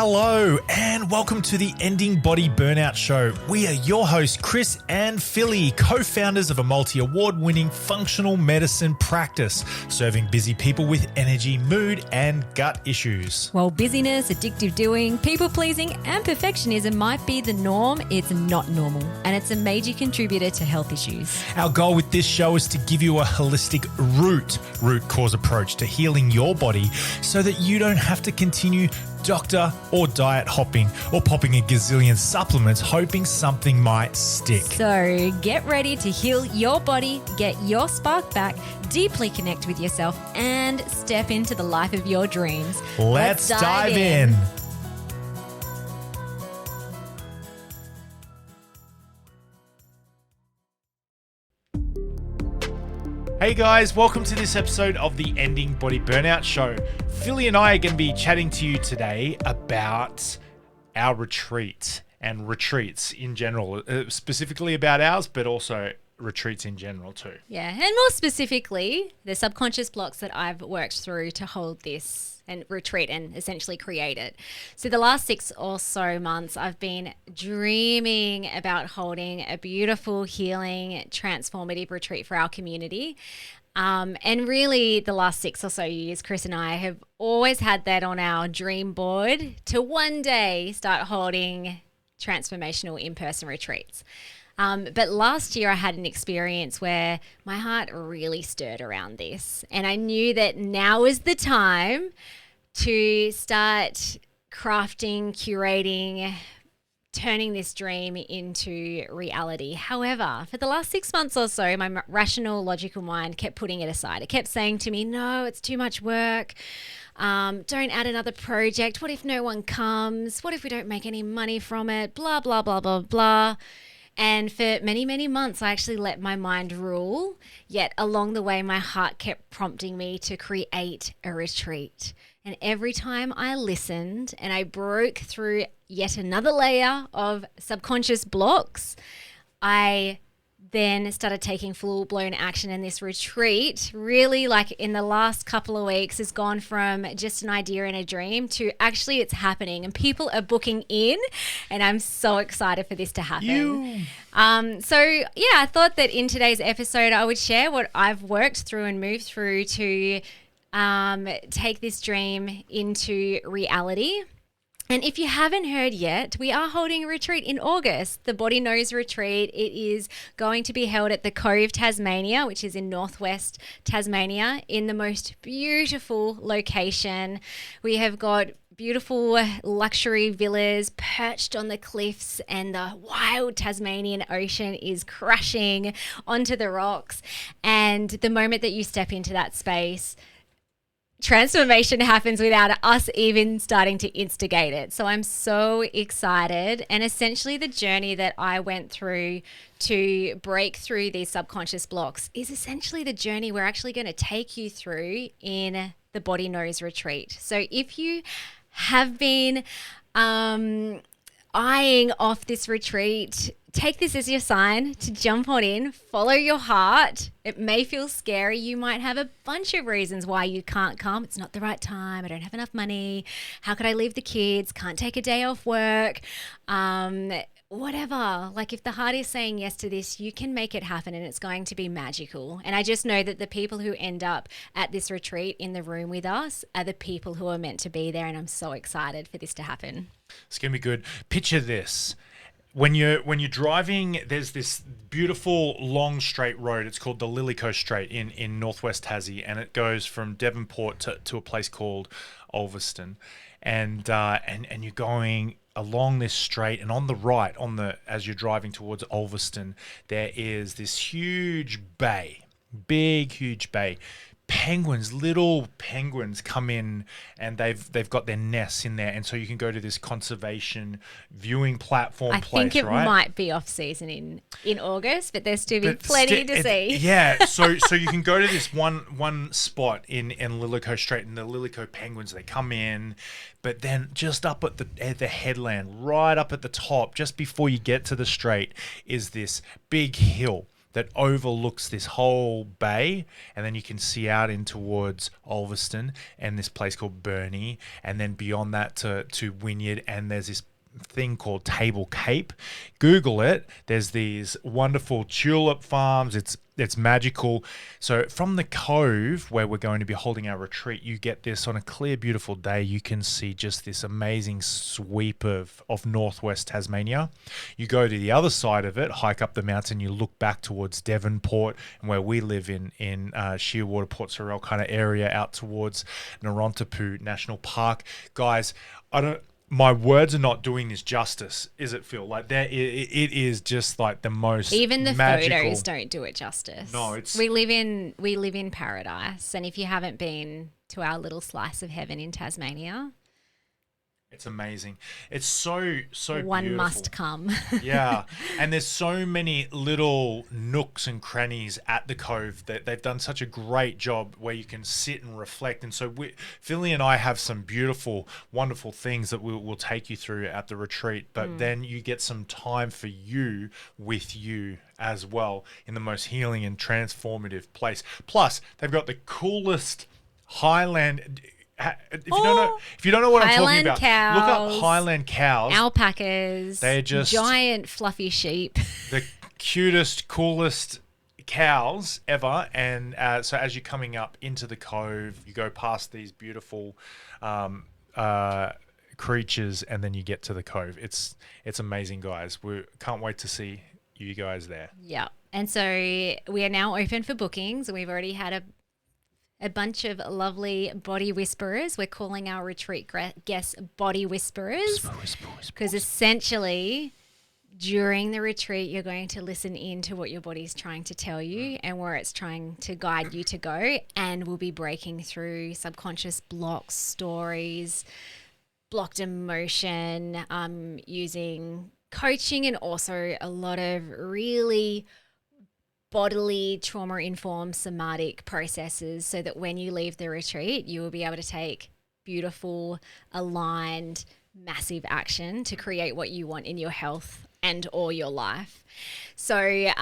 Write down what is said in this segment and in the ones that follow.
Hello and welcome to the Ending Body Burnout Show. We are your hosts, Chris and Philly, co-founders of a multi-award-winning functional medicine practice, serving busy people with energy, mood, and gut issues. While busyness, addictive doing, people-pleasing, and perfectionism might be the norm, it's not normal, and it's a major contributor to health issues. Our goal with this show is to give you a holistic root cause approach to healing your body so that you don't have to continue doctor or diet hopping or popping a gazillion supplements hoping something might stick. So get ready to heal your body, get your spark back, deeply connect with yourself, and step into the life of your dreams. Let's dive in. Hey guys, welcome to this episode of the Ending Body Burnout Show. Philly and I are going to be chatting to you today about our retreat and retreats in general, specifically about ours, but also retreats in general too. Yeah, and more specifically, the subconscious blocks that I've worked through to hold this and retreat and essentially create it. So the last 6 or so months, I've been dreaming about holding a beautiful, healing, transformative retreat for our community. And really the last 6 or so years, Chris and I have always had that on our dream board to one day start holding transformational in-person retreats. But last year I had an experience where my heart really stirred around this. And I knew that now is the time to start crafting, curating, turning this dream into reality. However, for the last 6 months or so, my rational, logical mind kept putting it aside. It kept saying to me, no, it's too much work. Don't add another project. What if no one comes? What if we don't make any money from it? Blah, blah, blah, blah, blah. And for many, many months, I actually let my mind rule. Yet along the way, my heart kept prompting me to create a retreat. And every time I listened and I broke through yet another layer of subconscious blocks, I then started taking full-blown action. And this retreat really, like in the last couple of weeks, has gone from just an idea and a dream to actually it's happening and people are booking in, and I'm so excited for this to happen. I thought that in today's episode I would share what I've worked through and moved through to take this dream into reality. And if you haven't heard yet, we are holding a retreat in August, the Body Knows Retreat. It is going to be held at the Cove, Tasmania, which is in northwest Tasmania, in the most beautiful location. We have got beautiful luxury villas perched on the cliffs, and the wild Tasmanian ocean is crashing onto the rocks. And the moment that you step into that space, transformation happens without us even starting to instigate it. So I'm so excited. And essentially the journey that I went through to break through these subconscious blocks is essentially the journey we're actually going to take you through in the Body Knows Retreat. So if you have been eyeing off this retreat, take this as your sign to jump on in, follow your heart. It may feel scary. You might have a bunch of reasons why you can't come. It's not the right time. I don't have enough money. How could I leave the kids? Can't take a day off work. Whatever. Like if the heart is saying yes to this, you can make it happen and it's going to be magical. And I just know that the people who end up at this retreat in the room with us are the people who are meant to be there. And I'm so excited for this to happen. It's going to be good. Picture this. When you're driving, there's this beautiful long straight road. It's called the Lillico Straight in northwest Tassie, and it goes from Devonport to a place called Ulverston, and you're going along this straight, and on the right, as you're driving towards Ulverston, there is this huge bay, big huge bay. Little penguins come in, and they've got their nests in there, and so you can go to this conservation viewing platform. I think it might be off season in August, but there's still plenty to see. Yeah, so you can go to this one spot in Lillico Strait, and the Lillico penguins, they come in, but then just up at the headland, right up at the top, just before you get to the strait, is this big hill. that overlooks this whole bay, and then you can see out in towards Ulverston and this place called Burnie, and then beyond that to Wynyard, and there's this thing called Table Cape. Google it. There's these wonderful tulip farms. It's magical. So from the cove where we're going to be holding our retreat, you get this on a clear, beautiful day. You can see just this amazing sweep of northwest Tasmania. You go to the other side of it, hike up the mountain, you look back towards Devonport and where we live in Shearwater, Port Sorell kind of area, out towards Narontapu National Park. Guys, my words are not doing this justice, is it, Phil? Like it is just like the most even the magical. photos don't do it justice. No, it's we live in paradise, and if you haven't been to our little slice of heaven in Tasmania, it's amazing. It's so one beautiful. must come. Yeah, and there's so many little nooks and crannies at the cove that they've done such a great job where you can sit and reflect. And so Philly and I have some beautiful, wonderful things that we'll take you through at the retreat. But then you get some time for you with you as well in the most healing and transformative place. Plus, they've got the coolest Highland. If you don't know what I'm talking Highland about, cows, look up Highland cows. Alpacas. They're just giant fluffy sheep. the cutest, coolest cows ever. And so as you're coming up into the cove, you go past these beautiful creatures, and then you get to the cove. It's amazing, guys. We can't wait to see you guys there. Yeah. And so we are now open for bookings. We've already had a bunch of lovely body whisperers. We're calling our retreat guests body whisperers because essentially during the retreat, you're going to listen in to what your body's trying to tell you and where it's trying to guide you to go. And we'll be breaking through subconscious blocks, stories, blocked emotion, using coaching, and also a lot of really bodily trauma-informed somatic processes, so that when you leave the retreat, you will be able to take beautiful, aligned, massive action to create what you want in your health and or your life. So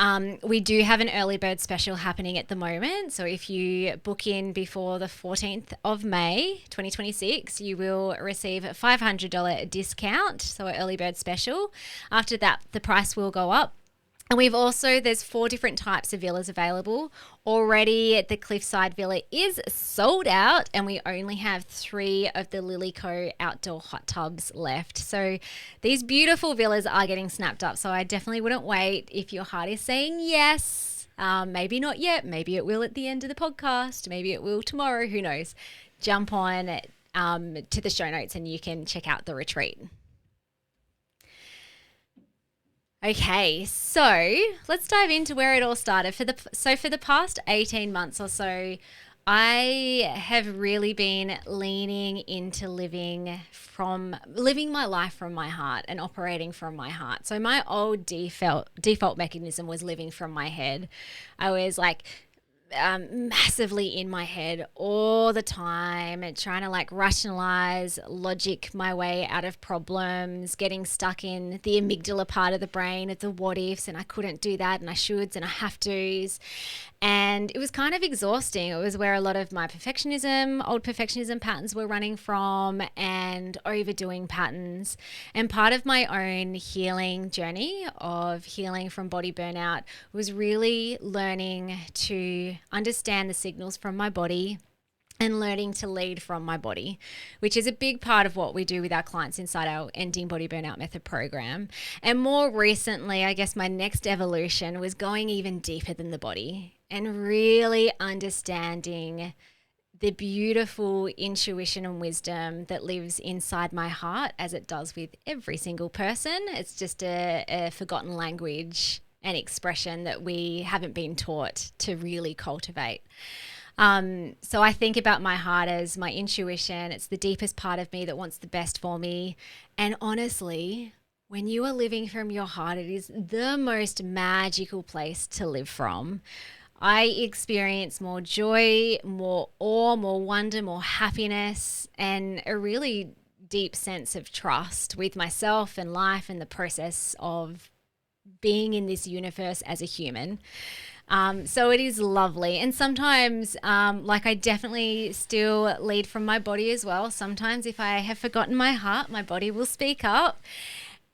we do have an early bird special happening at the moment. So if you book in before the 14th of May, 2026, you will receive a $500 discount. So an early bird special. After that, the price will go up. And there's 4 different types of villas available. Already the Cliffside Villa is sold out, and we only have 3 of the Lily.Co outdoor hot tubs left. So these beautiful villas are getting snapped up. So I definitely wouldn't wait if your heart is saying yes. Maybe not yet. Maybe it will at the end of the podcast. Maybe it will tomorrow. Who knows? Jump on to the show notes and you can check out the retreat. Okay, so let's dive into where it all started. For the past 18 months or so, I have really been leaning into living my life from my heart and operating from my heart. So my old default mechanism was living from my head. I was like massively in my head all the time and trying to like rationalize, logic my way out of problems, getting stuck in the amygdala part of the brain of the what ifs, and I couldn't do that and I shoulds and I have to's. And it was kind of exhausting. It was where a lot of my old perfectionism patterns were running from, and overdoing patterns. And part of my own healing journey of healing from body burnout was really learning to understand the signals from my body and learning to lead from my body, which is a big part of what we do with our clients inside our Ending Body Burnout Method program. And more recently, I guess my next evolution was going even deeper than the body and really understanding the beautiful intuition and wisdom that lives inside my heart, as it does with every single person. It's just a forgotten language and expression that we haven't been taught to really cultivate. So I think about my heart as my intuition. It's the deepest part of me that wants the best for me. And honestly, when you are living from your heart, it is the most magical place to live from. I experience more joy, more awe, more wonder, more happiness, and a really deep sense of trust with myself and life and the process of being in this universe as a human. So it is lovely. And sometimes, like I definitely still lead from my body as well. Sometimes if I have forgotten my heart, my body will speak up.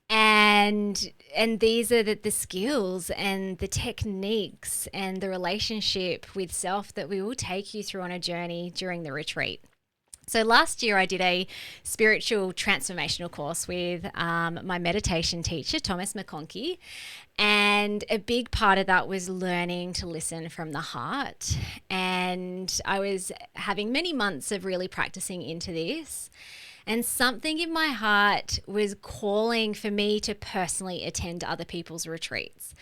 And these are the skills and the techniques and the relationship with self that we will take you through on a journey during the retreat. So last year I did a spiritual transformational course with my meditation teacher, Thomas McConkie. And a big part of that was learning to listen from the heart. And I was having many months of really practicing into this. And something in my heart was calling for me to personally attend other people's retreats.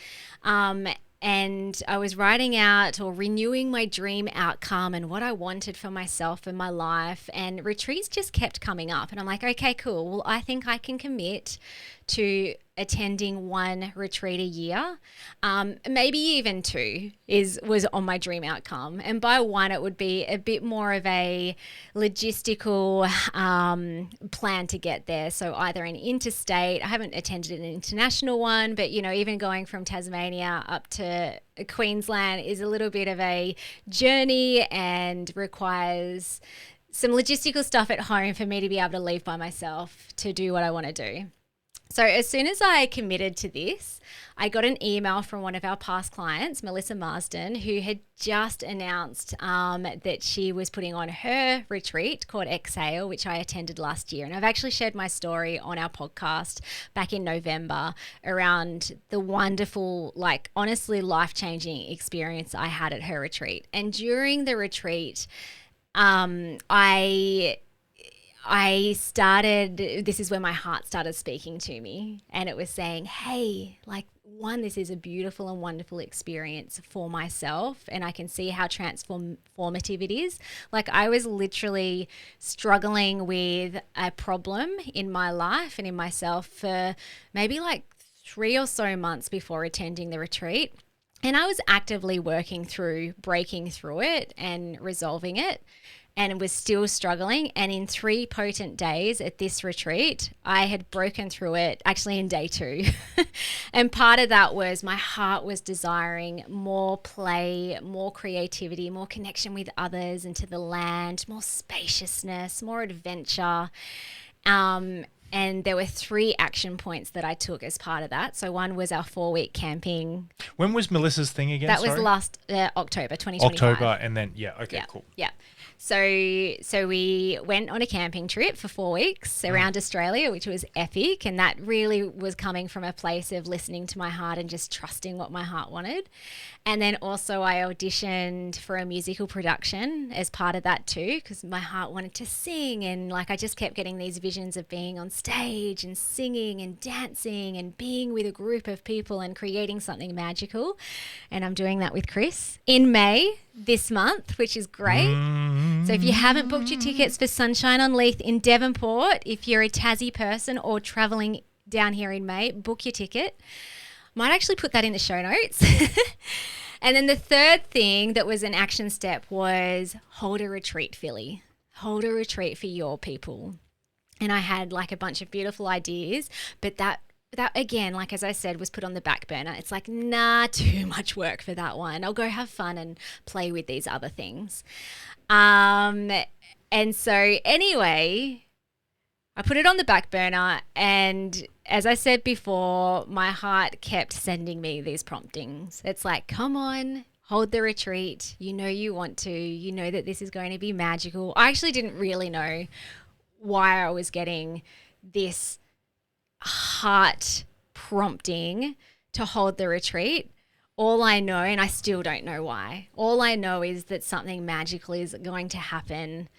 And I was writing out or renewing my dream outcome and what I wanted for myself and my life. And retreats just kept coming up. And I'm like, okay, cool. Well, I think I can commit to attending one retreat a year. Maybe even two was on my dream outcome. And by one, it would be a bit more of a logistical plan to get there. So either an interstate, I haven't attended an international one, but even going from Tasmania up to Queensland is a little bit of a journey and requires some logistical stuff at home for me to be able to leave by myself to do what I want to do. So as soon as I committed to this, I got an email from one of our past clients, Melissa Marsden, who had just announced that she was putting on her retreat called Exhale, which I attended last year. And I've actually shared my story on our podcast back in November around the wonderful, honestly life-changing experience I had at her retreat. And during the retreat, this is where my heart started speaking to me, and it was saying, hey, this is a beautiful and wonderful experience for myself, and I can see how transformative it is. I was literally struggling with a problem in my life and in myself for maybe 3 or so months before attending the retreat. And I was actively working through breaking through it and resolving it, and was still struggling. And in 3 potent days at this retreat, I had broken through it actually in day 2. And part of that was my heart was desiring more play, more creativity, more connection with others and to the land, more spaciousness, more adventure. And there were 3 action points that I took as part of that. So one was our 4-week camping. When was Melissa's thing again? That was last October 2025. October, and then, cool. Yeah. So we went on a camping trip for 4 weeks around Australia, which was epic. And that really was coming from a place of listening to my heart and just trusting what my heart wanted. And then also I auditioned for a musical production as part of that too, because my heart wanted to sing. And I just kept getting these visions of being on stage and singing and dancing and being with a group of people and creating something magical. And I'm doing that with Chris in May this month, which is great. So if you haven't booked your tickets for Sunshine on Leith in Devonport, if you're a Tassie person or traveling down here in May, book your ticket. Might actually put that in the show notes. And then the third thing that was an action step was hold a retreat, Philly. Hold a retreat for your people. And I had a bunch of beautiful ideas, but that again, as I said, was put on the back burner. It's too much work for that one. I'll go have fun and play with these other things. And so anyway, I put it on the back burner, and as I said before, my heart kept sending me these promptings. It's come on, hold the retreat. You know you want to. You know that this is going to be magical. I actually didn't really know why I was getting this heart prompting to hold the retreat. All I know, and I still don't know why, all I know is that something magical is going to happen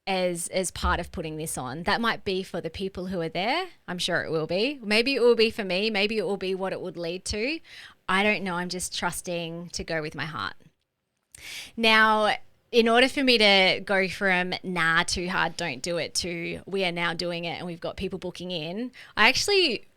as part of putting this on. That might be for the people who are there. I'm sure it will be. Maybe it will be for me. Maybe it will be what it would lead to. I don't know. I'm just trusting to go with my heart. Now, in order for me to go from too hard, don't do it, to we are now doing it and we've got people booking in, I actually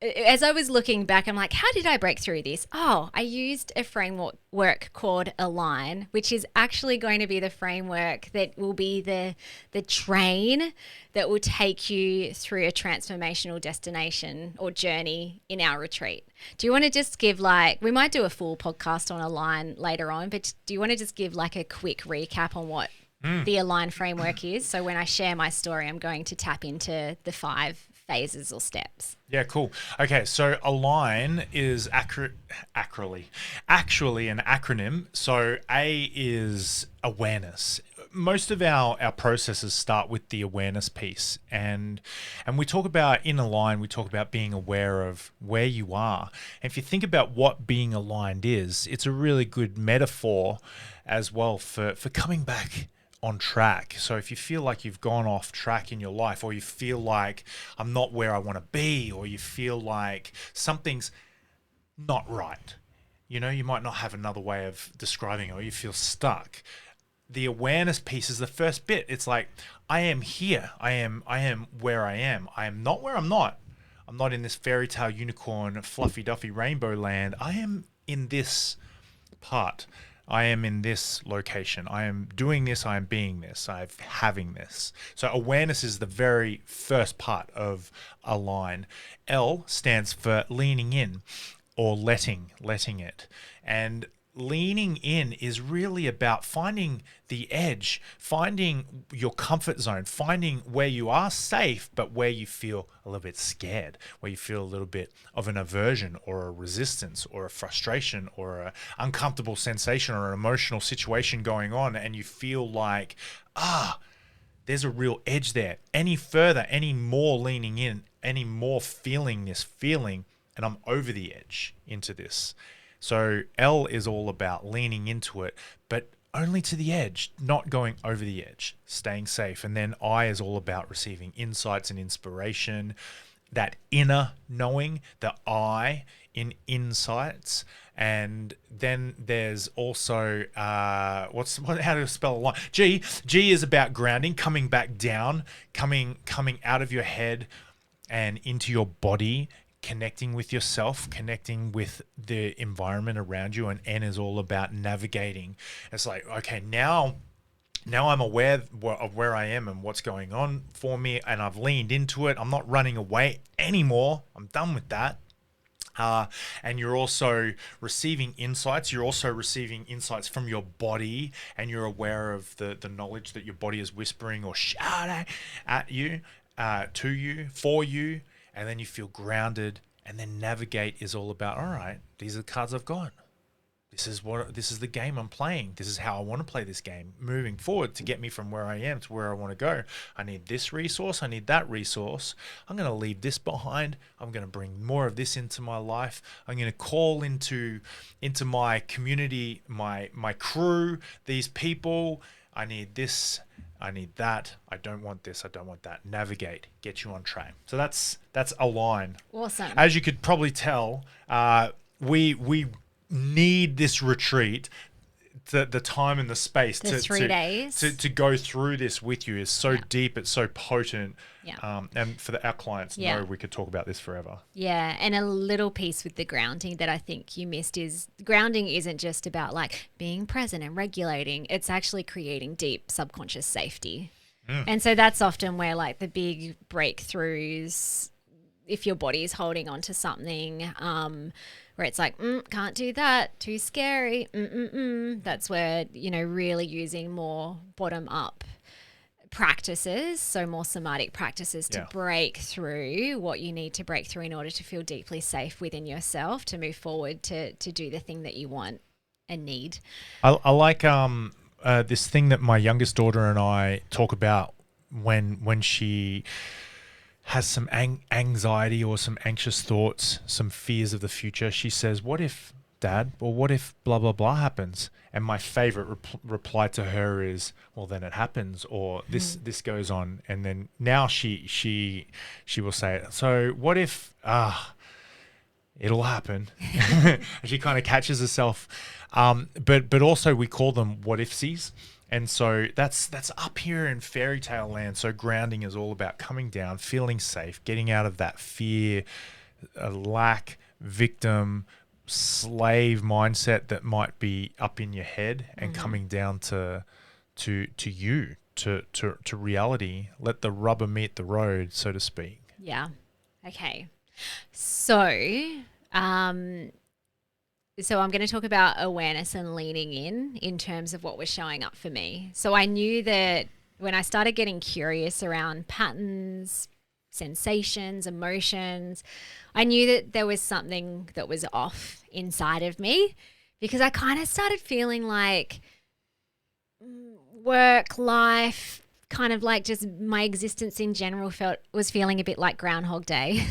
as I was looking back, I'm like, how did I break through this? Oh, I used a framework called A.L.I.G.N, which is actually going to be the framework that will be the train that will take you through a transformational destination or journey in our retreat. Do you want to just give we might do a full podcast on A.L.I.G.N later on, but do you want to just give like a quick recap on what the A.L.I.G.N framework is? So when I share my story, I'm going to tap into the 5 phases or steps. Yeah, cool. Okay, so A.L.I.G.N is actually an acronym. So A is awareness. Most of our processes start with the awareness piece, and we talk about in A.L.I.G.N, we talk about being aware of where you are. And if you think about what being aligned is, it's a really good metaphor as well for coming back on track. So if you feel like you've gone off track in your life, or you feel like I'm not where I want to be, or you feel like something's not right, you might not have another way of describing it, or you feel stuck. The awareness piece is the first bit. It's like, I am here. I am where I am. I am not where I'm not. I'm not in this fairy tale unicorn fluffy duffy rainbow land. I am in this part. I am in this location. I am doing this. I am being this. I'm having this. So awareness is the very first part of A.L.I.G.N. L stands for leaning in, or letting it. And leaning in is really about finding the edge, finding your comfort zone, finding where you are safe, but where you feel a little bit scared, where you feel a little bit of an aversion or a resistance or a frustration or an uncomfortable sensation or an emotional situation going on, and you feel like, there's a real edge there. Any further, any more leaning in, any more feeling this feeling, and I'm over the edge into this. So L is all about leaning into it, but only to the edge, not going over the edge, staying safe. And then I is all about receiving insights and inspiration, that inner knowing, the I in insights. And then there's also how do you spell A.L.I.G.N? G is about grounding, coming back down, coming out of your head and into your body, connecting with yourself, connecting with the environment around you. And N is all about navigating. It's like, okay, now I'm aware of where I am and what's going on for me, and I've leaned into it. I'm not running away anymore. I'm done with that. And you're also receiving insights. You're also receiving insights from your body, and you're aware of the knowledge that your body is whispering or shouting at you, to you, for you. And then you feel grounded. And then navigate is all about, all right, these are the cards I've got. This is the game I'm playing. This is how I want to play this game moving forward to get me from where I am to where I want to go. I need this resource. I need that resource. I'm going to leave this behind. I'm going to bring more of this into my life. I'm going to call into my community, my crew, these people. I need this. I need that. I don't want this. I don't want that. Navigate, get you on track. So that's A.L.I.G.N. Awesome. As you could probably tell, we need this retreat, the time and the space The 3 days to go through this with you is so deep. It's so potent. Yeah. And for our clients, know we could talk about this forever. Yeah. And a little piece with the grounding that I think you missed is grounding isn't just about like being present and regulating. It's actually creating deep subconscious safety. And so that's often where like the big breakthroughs, if your body is holding on to something, where it's like, can't do that, too scary, that's where, really using more bottom up practices, so more somatic practices to break through what you need to break through in order to feel deeply safe within yourself to move forward to do the thing that you want and need. I like this thing that my youngest daughter and I talk about when she has some anxiety or some anxious thoughts, some fears of the future. She says, "What if, Dad? Or what if blah, blah, blah happens?" And my favorite reply to her is, "Well, then it happens," or this goes on. And then now she will say, "So what if, it'll happen." She kind of catches herself. But also we call them what ifsies. And so that's up here in fairy tale land. So grounding is all about coming down, feeling safe, getting out of that fear a lack, victim, slave mindset that might be up in your head and coming down to you, to reality. Let the rubber meet the road, so to speak. Yeah. Okay. So, so I'm going to talk about awareness and leaning in terms of what was showing up for me. So I knew that when I started getting curious around patterns, sensations, emotions, I knew that there was something that was off inside of me, because I kind of started feeling like work, life, kind of like just my existence in general was feeling a bit like Groundhog Day.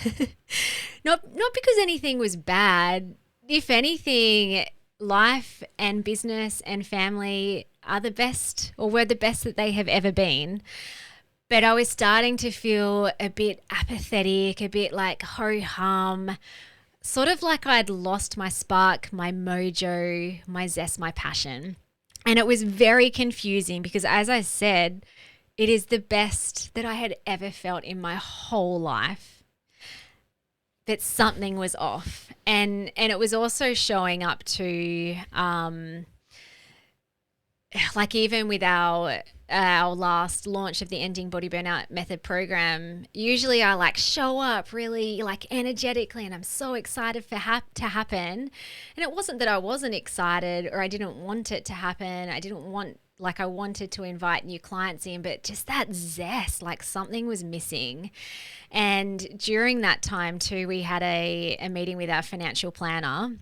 Not because anything was bad. If anything, life and business and family are the best, or were the best that they have ever been. But I was starting to feel a bit apathetic, a bit like ho-hum, sort of like I'd lost my spark, my mojo, my zest, my passion. And it was very confusing because, as I said, it is the best that I had ever felt in my whole life. But something was off. And it was also showing up to like even with our last launch of the Ending Body Burnout Method program, usually I like show up really like energetically and I'm so excited for to happen. And it wasn't that I wasn't excited or I didn't want it to happen. I wanted to invite new clients in, but just that zest, like something was missing. And during that time too, we had a meeting with our financial planner.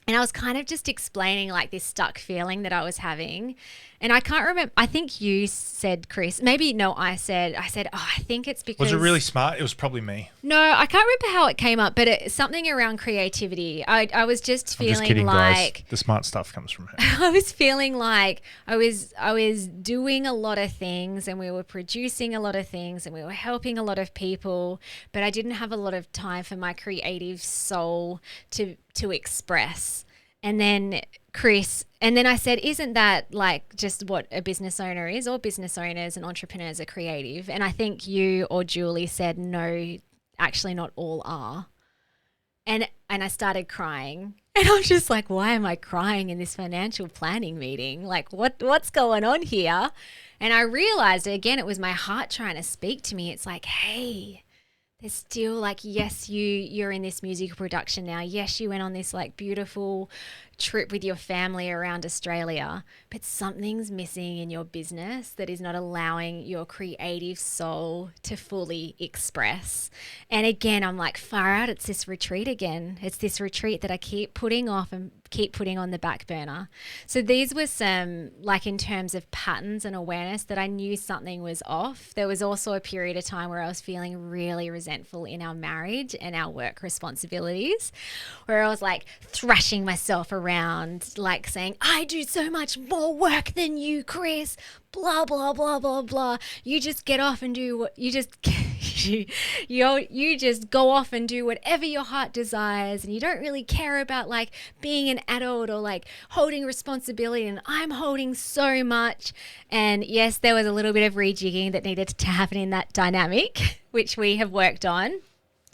And I was kind of just explaining like this stuck feeling that I was having. And I can't remember. I think you said, Chris, maybe no, I said, oh, I think it's because. Was it really smart? It was probably me. No, I can't remember how it came up, but it's something around creativity. I was just feeling I'm just kidding, like. guys. The smart stuff comes from her. I was feeling like I was doing a lot of things and we were producing a lot of things and we were helping a lot of people, but I didn't have a lot of time for my creative soul to express. And then I said, isn't that like just what a business owner is? All business owners and entrepreneurs are creative. And I think you or Julie said, no, actually not all are. And I started crying. And I'm just like, why am I crying in this financial planning meeting? Like, what's going on here? And I realized, again, it was my heart trying to speak to me. It's like, hey, there's still like, yes, you're in this musical production now. Yes, you went on this like beautiful trip with your family around Australia, but something's missing in your business that is not allowing your creative soul to fully express. And again, I'm like, far out, it's this retreat again. It's this retreat that I keep putting off and keep putting on the back burner. So these were some, like in terms of patterns and awareness, that I knew something was off. There was also a period of time where I was feeling really resentful in our marriage and our work responsibilities, where I was like thrashing myself around, like saying, I do so much more work than you, Chris, blah, blah, blah, blah, blah. You just get off and do what you just, you just go off and do whatever your heart desires. And you don't really care about like being an adult or like holding responsibility. And I'm holding so much. And yes, there was a little bit of rejigging that needed to happen in that dynamic, which we have worked on.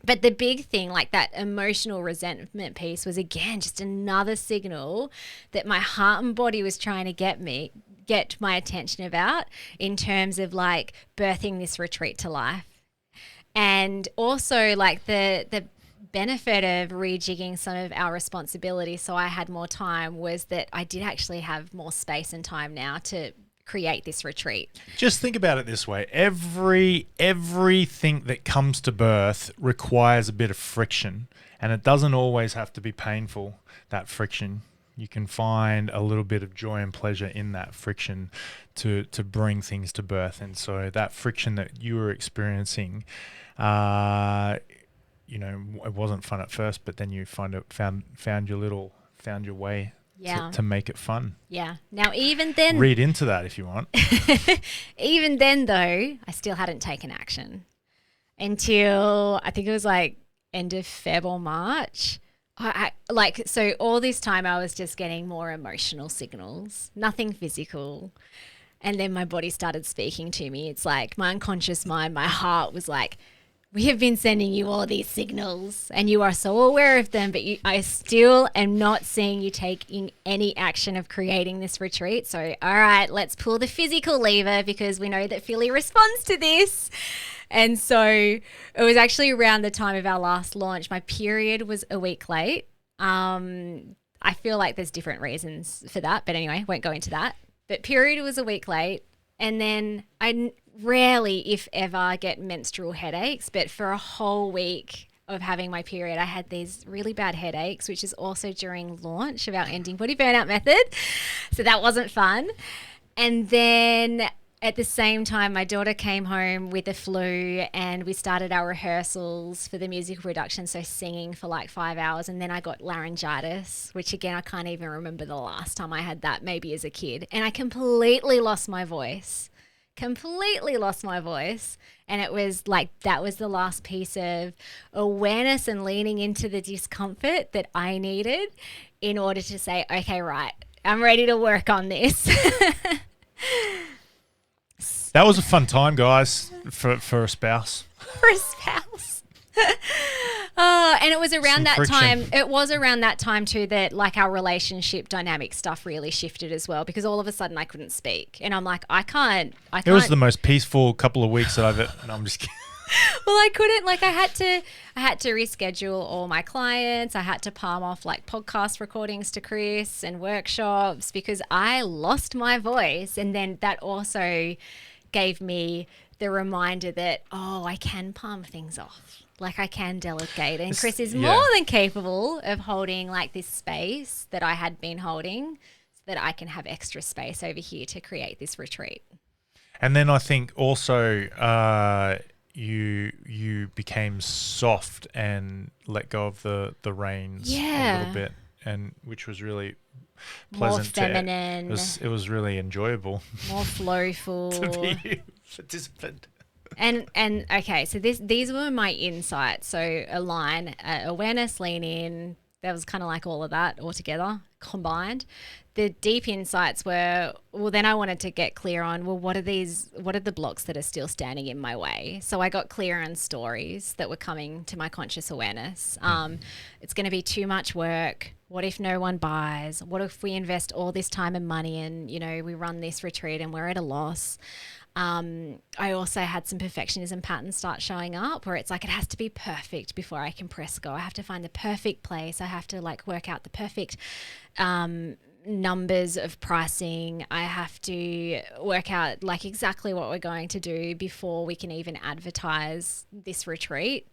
But the big thing, like that emotional resentment piece, was again just another signal that my heart and body was trying to get my attention about in terms of like birthing this retreat to life. And also like the benefit of rejigging some of our responsibilities so I had more time was that I did actually have more space and time now to create this retreat. Just think about it this way. Everything that comes to birth requires a bit of friction, and it doesn't always have to be painful, that friction. You can find a little bit of joy and pleasure in that friction to bring things to birth. And so that friction that you were experiencing, it wasn't fun at first, but then you found your way. Yeah. To make it fun. Yeah. Now, even then... Read into that if you want. Even then, though, I still hadn't taken action until I think it was like end of Feb or March. So all this time I was just getting more emotional signals, nothing physical. And then my body started speaking to me. It's like my unconscious mind, my heart was like, we have been sending you all these signals and you are so aware of them, but I still am not seeing you taking any action of creating this retreat. So, all right, let's pull the physical lever because we know that Philly responds to this. And so it was actually around the time of our last launch. My period was a week late. I feel like there's different reasons for that, but anyway, won't go into that. But period was a week late. And then I rarely, if ever, get menstrual headaches. But for a whole week of having my period, I had these really bad headaches, which is also during launch of our ending body burnout method. So that wasn't fun. And then at the same time, my daughter came home with the flu and we started our rehearsals for the musical production. So singing for like 5 hours. And then I got laryngitis, which again, I can't even remember the last time I had that, maybe as a kid. And I completely lost my voice. And it was like, that was the last piece of awareness and leaning into the discomfort that I needed in order to say, okay, right, I'm ready to work on this. That was a fun time, guys, for a spouse. For a spouse. Oh, and it was around that time. It was around that time too that like our relationship dynamic stuff really shifted as well, because all of a sudden I couldn't speak, and I'm like, I can't. It was the most peaceful couple of weeks that I've. No, I'm just kidding. Well, I couldn't. Like, I had to reschedule all my clients. I had to palm off like podcast recordings to Chris and workshops because I lost my voice, and then that also gave me the reminder that, oh, I can palm things off. Like, I can delegate. And Chris is more than capable of holding like this space that I had been holding, so that I can have extra space over here to create this retreat. And then I think also you became soft and let go of the reins a little bit, and which was really pleasant. More feminine. It was really enjoyable. More flowful. To be a participant. And okay, so these were my insights. So A.L.I.G.N, awareness, lean in. That was kind of like all of that all together, combined. The deep insights were, well, then I wanted to get clear on, well, what are the blocks that are still standing in my way? So I got clear on stories that were coming to my conscious awareness. It's going to be too much work. What if no one buys? What if we invest all this time and money and, we run this retreat and we're at a loss? I also had some perfectionism patterns start showing up where it's like, it has to be perfect before I can press go. I have to find the perfect place. I have to like work out the perfect numbers of pricing. I have to work out like exactly what we're going to do before we can even advertise this retreat.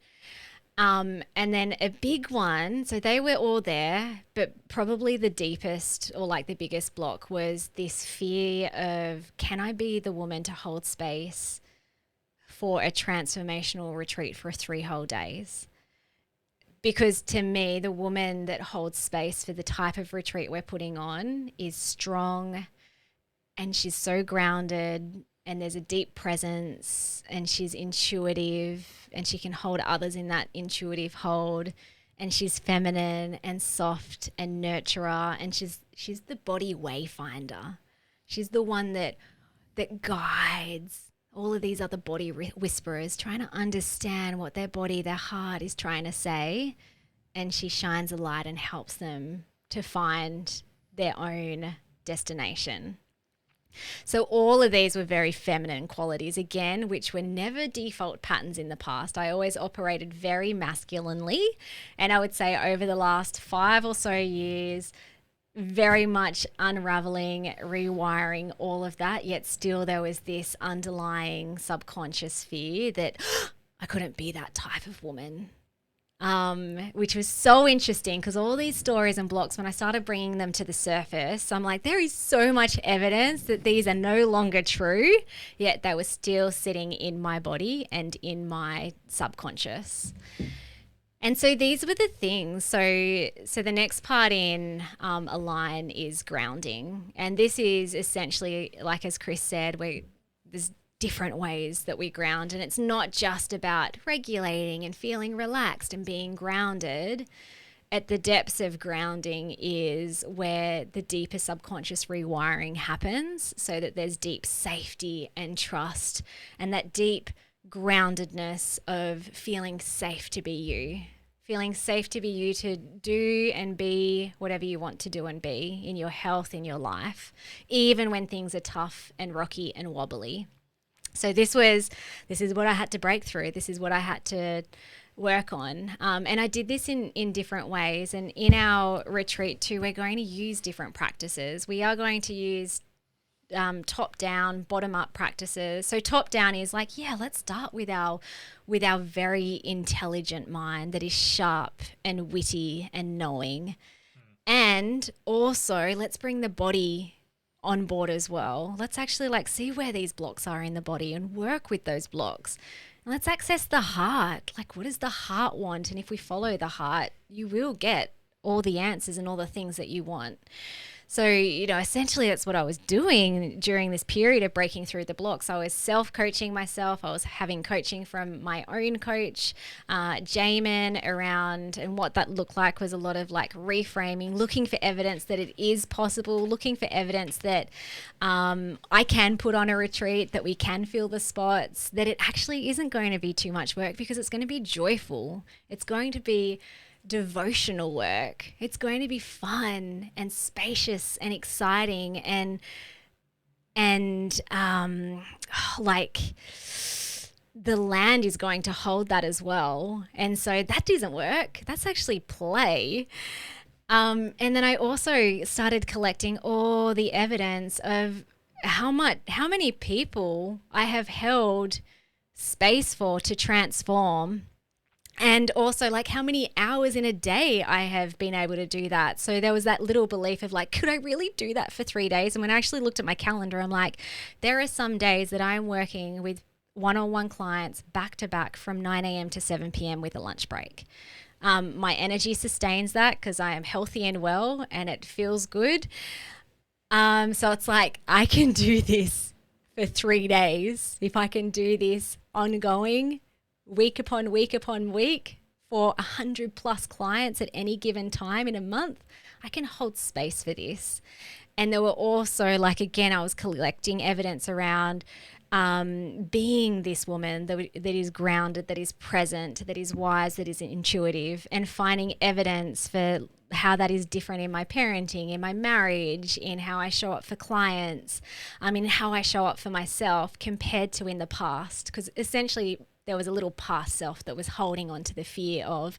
And then a big one, so they were all there, but probably the deepest or like the biggest block was this fear of, can I be the woman to hold space for a transformational retreat for 3 whole days? Because to me, the woman that holds space for the type of retreat we're putting on is strong, and she's so grounded, and there's a deep presence, and she's intuitive, and she can hold others in that intuitive hold, and she's feminine and soft and nurturer, and she's the body wayfinder. She's the one that guides all of these other body whisperers trying to understand what their body, their heart is trying to say, and she shines a light and helps them to find their own destination. So all of these were very feminine qualities, again, which were never default patterns in the past. I always operated very masculinely, and I would say over the last 5 or so years, very much unraveling, rewiring all of that, yet still there was this underlying subconscious fear that I couldn't be that type of woman. Which was so interesting because all these stories and blocks, when I started bringing them to the surface, I'm like, there is so much evidence that these are no longer true, yet they were still sitting in my body and in my subconscious. And so these were the things. So the next part in A.L.I.G.N is grounding. And this is essentially, like as Chris said, there's different ways that we ground, and it's not just about regulating and feeling relaxed and being grounded. At the depths of grounding is where the deeper subconscious rewiring happens, so that there's deep safety and trust, and that deep groundedness of feeling safe to be you, feeling safe to be you, to do and be whatever you want to do and be in your health, in your life, even when things are tough and rocky and wobbly. So this is what I had to break through. This is what I had to work on. And I did this in different ways. And in our retreat too, we're going to use different practices. We are going to use top down, bottom up practices. So top down is like, yeah, let's start with our very intelligent mind that is sharp and witty and knowing. And also let's bring the body on board as well. Let's actually like see where these blocks are in the body and work with those blocks. And let's access the heart. Like, what does the heart want? And if we follow the heart, you will get all the answers and all the things that you want. So, essentially that's what I was doing during this period of breaking through the blocks. I was self-coaching myself. I was having coaching from my own coach, A.L.I.G.N, around, and what that looked like was a lot of like reframing, looking for evidence that it is possible, looking for evidence that I can put on a retreat, that we can feel the spots, that it actually isn't going to be too much work because it's going to be joyful. It's going to be devotional work. It's going to be fun and spacious and exciting and like the land is going to hold that as well. And so that doesn't work. That's actually play. And then I also started collecting all the evidence of how many people I have held space for to transform. And also like how many hours in a day I have been able to do that. So there was that little belief of like, could I really do that for 3 days? And when I actually looked at my calendar, I'm like, there are some days that I'm working with one-on-one clients back to back from 9 a.m. to 7 p.m. with a lunch break. My energy sustains that because I am healthy and well and it feels good. So it's like, I can do this for 3 days. If I can do this ongoing, week upon week upon week for 100 plus clients at any given time in a month, I can hold space for this. And there were also like, again, I was collecting evidence around being this woman that is grounded, that is present, that is wise, that is intuitive, and finding evidence for how that is different in my parenting, in my marriage, in how I show up for clients, in how I show up for myself compared to in the past. Because essentially there was a little past self that was holding on to the fear of,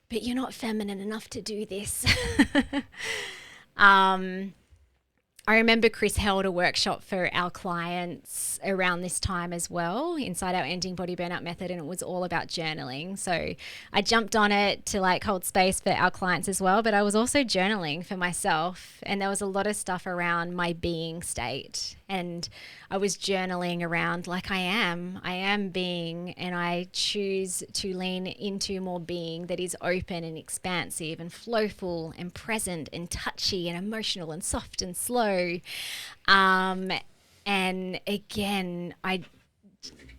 but you're not feminine enough to do this. I remember Chris held a workshop for our clients around this time as well, inside our Ending Body Burnout Method, and it was all about journaling. So I jumped on it to like hold space for our clients as well, but I was also journaling for myself, and there was a lot of stuff around my being state, and I was journaling around like I am being, and I choose to lean into more being that is open and expansive and flowful and present and touchy and emotional and soft and slow. And again,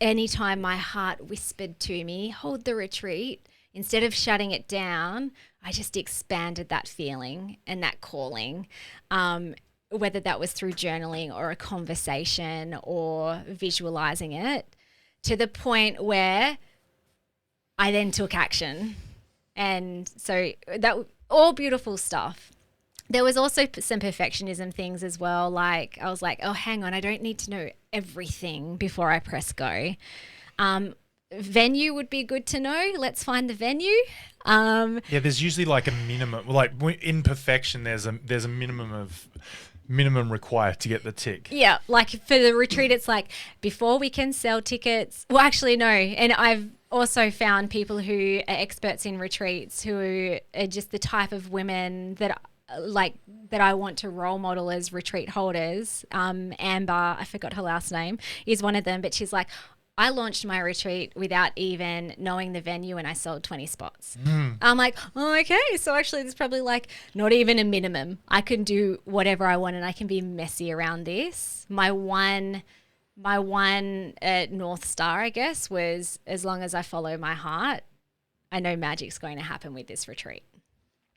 anytime my heart whispered to me, hold the retreat, instead of shutting it down, I just expanded that feeling and that calling. Whether that was through journaling or a conversation or visualizing it, to the point where I then took action. And so that all beautiful stuff. There was also some perfectionism things as well. Like I was like, oh, hang on, I don't need to know everything before I press go. Venue would be good to know. Let's find the venue. Yeah, there's usually like a minimum. Like in perfection, there's a minimum required to get the tick. Yeah, like for the retreat, it's like before we can sell tickets. Well, actually, no. And I've also found people who are experts in retreats who are just the type of women that I want to role model as retreat holders. Amber, I forgot her last name, is one of them, but she's like, I launched my retreat without even knowing the venue and I sold 20 spots. I'm like, oh, okay. So actually there's probably like not even a minimum. I can do whatever I want and I can be messy around this. My one North Star, I guess, was as long as I follow my heart, I know magic's going to happen with this retreat.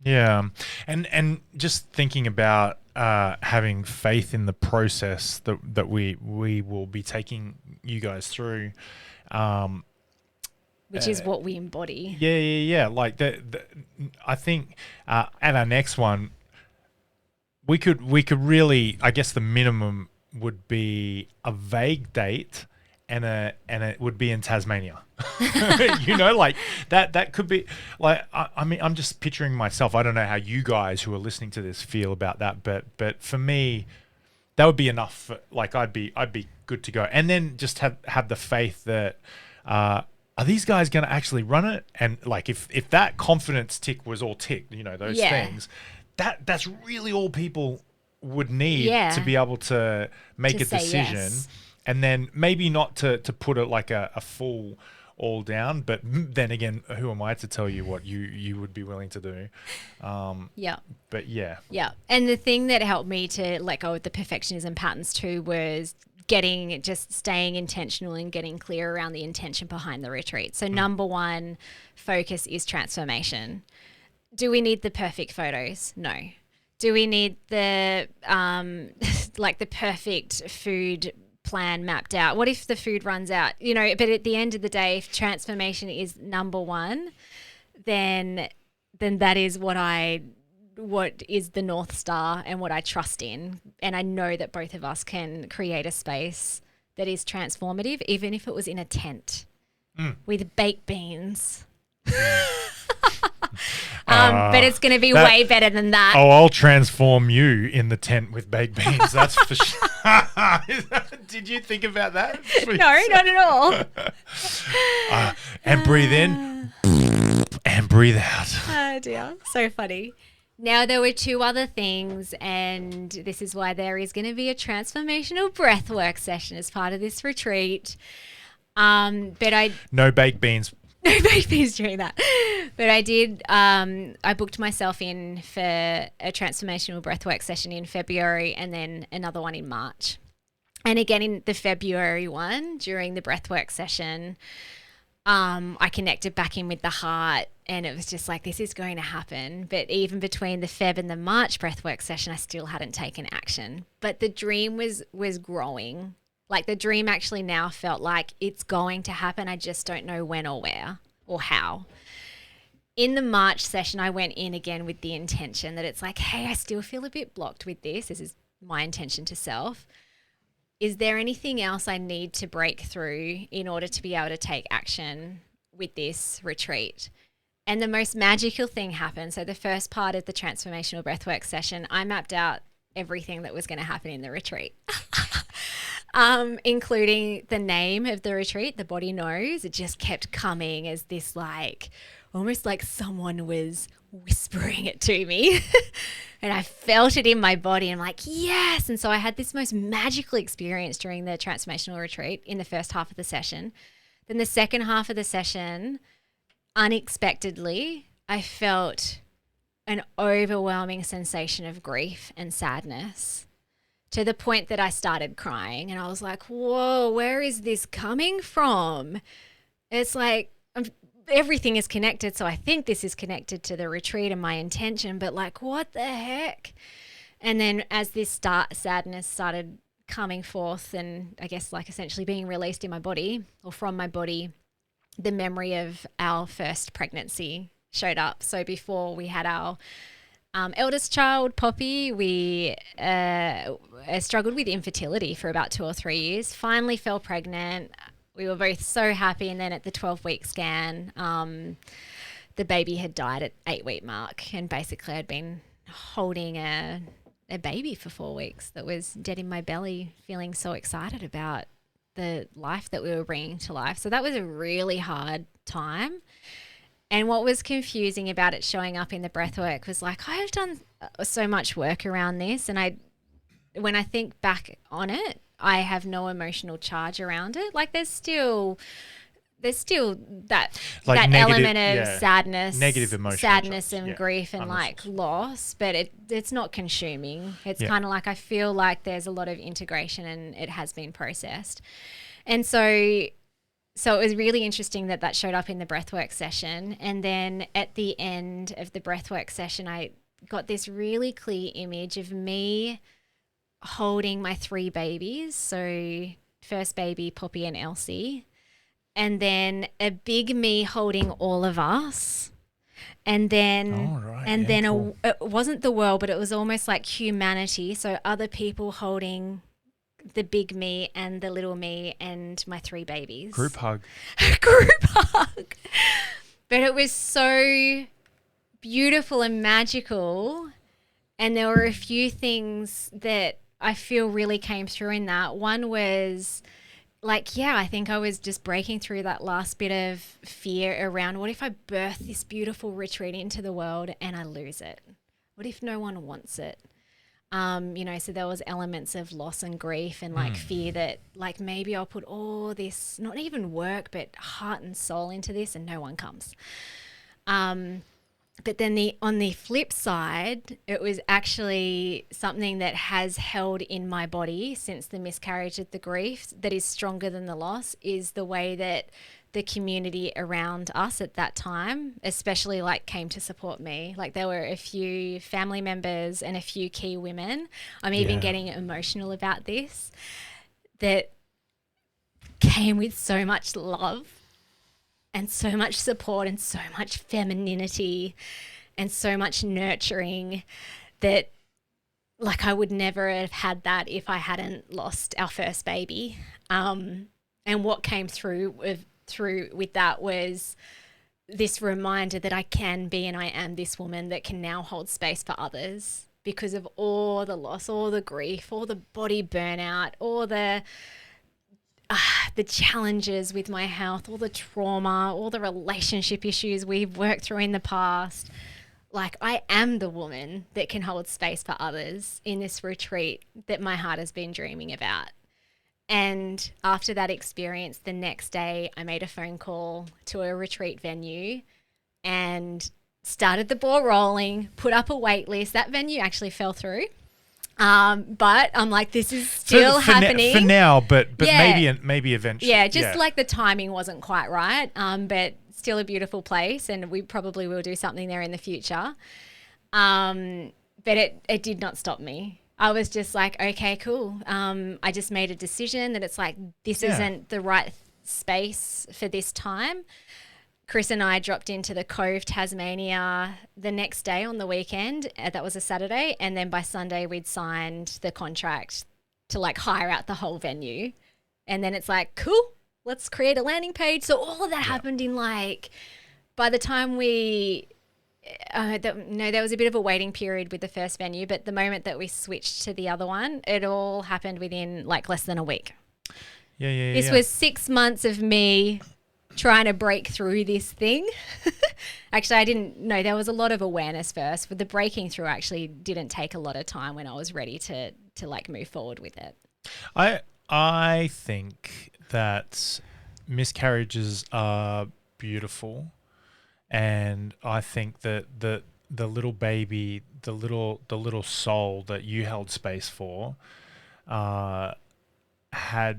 Yeah. And just thinking about having faith in the process that we will be taking you guys through. Which is what we embody. Yeah. Like I think, at our next one, we could really, I guess the minimum would be a vague date, and it would be in Tasmania. Like that could be like, I mean, I'm just picturing myself. I don't know how you guys who are listening to this feel about that, but for me, that would be enough. Like I'd be good to go, and then just have the faith that are these guys going to actually run it? And like if that confidence tick was all ticked, those things, that's really all people would need to be able to make a decision. Yes. And then maybe not to put it like a full all down, but then again, who am I to tell you what you would be willing to do? But yeah. Yeah. And the thing that helped me to let go of the perfectionism patterns too was staying intentional and getting clear around the intention behind the retreat. So number one focus is transformation. Do we need the perfect photos? No. Do we need the like the perfect food plan mapped out? What if the food runs out? But at the end of the day, if transformation is number one, then that is what is the North Star and what I trust in. And I know that both of us can create a space that is transformative, even if it was in a tent with baked beans. But it's going to be way better than that. Oh, I'll transform you in the tent with baked beans. That's for sure. Did you think about that? No, not at all. And breathe in and breathe out. Oh dear, so funny. Now, there were two other things, and this is why there is going to be a transformational breathwork session as part of this retreat. But no baked beans. No baked beans during that. But I did, I booked myself in for a transformational breathwork session in February and then another one in March. And again, in the February one, during the breathwork session, I connected back in with the heart, and it was just like, this is going to happen. But even between the Feb and the March breathwork session, I still hadn't taken action. But the dream was growing. Like the dream actually now felt like it's going to happen. I just don't know when or where or how. In the March session, I went in again with the intention that it's like, hey, I still feel a bit blocked with this. This is my intention to self. Is there anything else I need to break through in order to be able to take action with this retreat? And the most magical thing happened. So the first part of the transformational breathwork session, I mapped out everything that was going to happen in the retreat. Including the name of the retreat, the body knows. It just kept coming as this like, almost like someone was whispering it to me. And I felt it in my body. I'm like, yes. And so I had this most magical experience during the transformational retreat in the first half of the session. Then the second half of the session, unexpectedly, I felt an overwhelming sensation of grief and sadness, to the point that I started crying, and I was like, whoa, where is this coming from? It's like everything is connected. So I think this is connected to the retreat and my intention, but like, what the heck? And then as this sadness started coming forth and I guess like essentially being released in my body or from my body, the memory of our first pregnancy showed up. So before we had our eldest child, Poppy, we struggled with infertility for about 2 or 3 years, finally fell pregnant. We were both so happy. And then at the 12-week scan, the baby had died at 8-week mark. And basically I'd been holding a baby for 4 weeks that was dead in my belly, feeling so excited about the life that we were bringing to life. So that was a really hard time. And what was confusing about it showing up in the breathwork was like, I have done so much work around this. And when I think back on it, I have no emotional charge around it. Like there's still that like that negative, element of sadness, negative emotion, sadness and grief and like loss, but it's not consuming. It's kind of like I feel like there's a lot of integration and it has been processed. And so it was really interesting that showed up in the breathwork session. And then at the end of the breathwork session, I got this really clear image of me holding my 3 babies. So first baby, Poppy and Elsie, and then a big me holding all of us. And then Oh, right. and Yeah, then cool. it wasn't the world, but it was almost like humanity. So other people holding the big me and the little me and my 3 Group babies. hug. Group hug. But it was so beautiful and magical. And there were a few things that I feel really came through in that. One was like, yeah, I think I was just breaking through that last bit of fear around what if I birth this beautiful retreat into the world and I lose it? What if no one wants it? So there was elements of loss and grief and like fear that like maybe I'll put all this, not even work, but heart and soul into this and no one comes. But then on the flip side, it was actually something that has held in my body since the miscarriage of the grief that is stronger than the loss is the way that the community around us at that time, especially like came to support me. Like there were a few family members and a few key women. I'm even Yeah. getting emotional about this that came with so much love and so much support and so much femininity and so much nurturing that like I would never have had that if I hadn't lost our first baby. And what came through with that was this reminder that I can be and I am this woman that can now hold space for others because of all the loss, all the grief, all the body burnout, all the challenges with my health, all the trauma, all the relationship issues we've worked through in the past. Like I am the woman that can hold space for others in this retreat that my heart has been dreaming about. And after that experience, the next day I made a phone call to a retreat venue and started the ball rolling, put up a wait list. That venue actually fell through. But I'm like, this is still happening. For now, but Yeah. maybe eventually. Yeah, just like the timing wasn't quite right. But still a beautiful place, and we probably will do something there in the future. But it did not stop me. I was just like, okay, cool. I just made a decision that it's like this isn't the right space for this time. Chris and I dropped into the Cove, Tasmania the next day on the weekend. That was a Saturday. And then by Sunday, we'd signed the contract to like hire out the whole venue. And then it's like, cool, let's create a landing page. So all of that happened in like, by the time we, there was a bit of a waiting period with the first venue, but the moment that we switched to the other one, it all happened within like less than a week. This was 6 months of me trying to break through this thing. Actually, I didn't know. There was a lot of awareness first, but the breaking through actually didn't take a lot of time when I was ready to like move forward with it. I think that miscarriages are beautiful, and I think that the little baby, the little soul that you held space for, had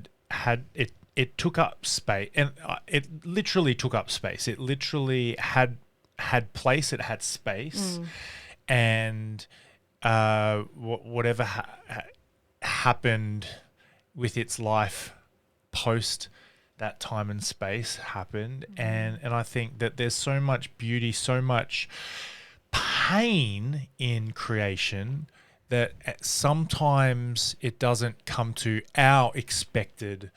it took up space, and it literally took up space. It literally had place. It had space, and whatever happened with its life post that time and space happened, and I think that there's so much beauty, so much pain in creation that sometimes it doesn't come to our expected